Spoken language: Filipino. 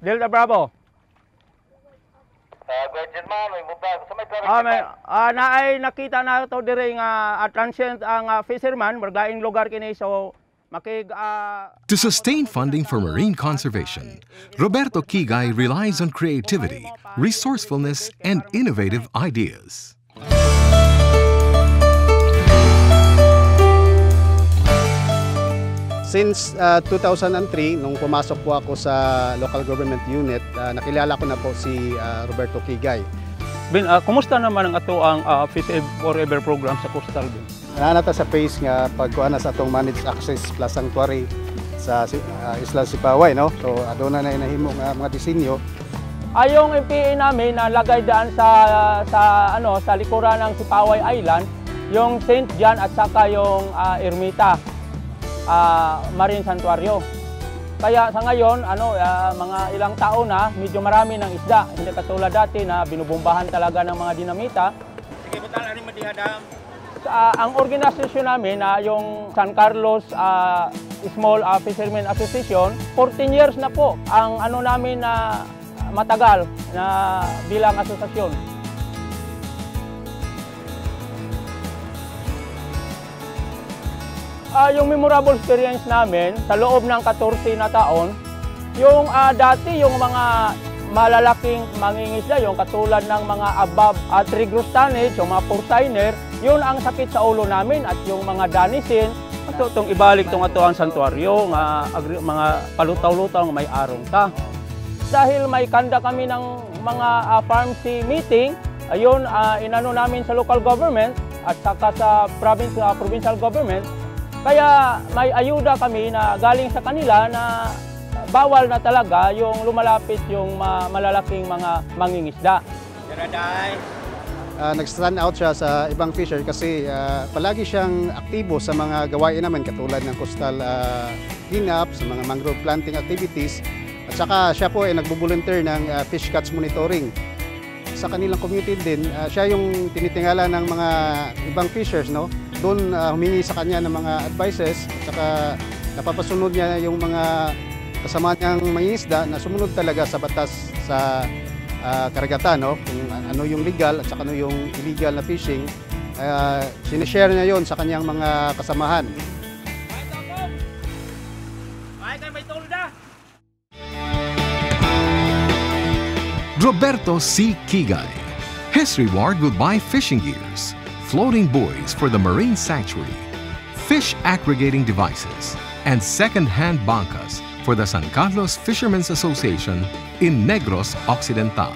Delta Bravo. Guardian man, may mubag. Sa may Naay nakita na to dire nga transient ang fisherman margaing lugar kini so makig To sustain funding for marine conservation, Roberto Quigay relies on creativity, resourcefulness, and innovative ideas. Since 2003, nung pumasok po ako sa local government unit, nakilala ko na po si Roberto Quigay. Ben, kumusta naman ang ato ang Fish Forever program sa Coastal Ben? Nanata sa phase nga pagkuha na sa atong managed access plus sanctuary sa Isla Sipaway, no? So aduna na inahimo nga mga disenyo. Yung MPA namin na lagay daan sa likuran ng Sipaway Island, yung St. John at saka yung Ermita Marine Santuario. Kaya sa ngayon, mga ilang taon na, medyo marami ng isda. Hindi katulad dati na binubumbahan talaga ng mga dinamita. Sige, butala rin madihadam. Ang organisasyon namin, yung San Carlos Small Fishermen Association, 14 years na po ang namin na matagal na bilang asosasyon. Yung memorable experience namin sa loob ng 14 na taon, yung dati yung mga malalaking mangingisda, yung katulad ng mga above 3 gross tonnage, yung mga porciner, yun ang sakit sa ulo namin at yung mga danisin. Itong ibalik itong ang santuaryo, mga palutaw-lutaw may arong ta. Dahil may kanda kami ng mga farm meeting, ayun, inano namin sa local government at saka sa provincial government. Kaya may ayuda kami na galing sa kanila na bawal na talaga yung lumalapit yung malalaking mga mangingisda. Nag-stand out siya sa ibang fisher kasi palagi siyang aktibo sa mga gawain namin katulad ng coastal cleanup, sa mga mangrove planting activities. At saka siya po ay nagbo-volunteer ng fish catch monitoring. Sa kanilang community din, siya yung tinitingala ng mga ibang fishers, no? Doon humingi sa kanya ng mga advices at saka napapasunod niya yung mga kasama niyang mangingisda na sumunod talaga sa batas sa karagatan, no? Kung ano yung legal at saka ano yung illegal na fishing. Sinishare niya yon sa kanyang mga kasamahan. Roberto C. Quigay. His reward will buy fishing gears, floating buoys for the marine sanctuary, fish aggregating devices, and second-hand bancas for the San Carlos Fishermen's Association in Negros Occidental.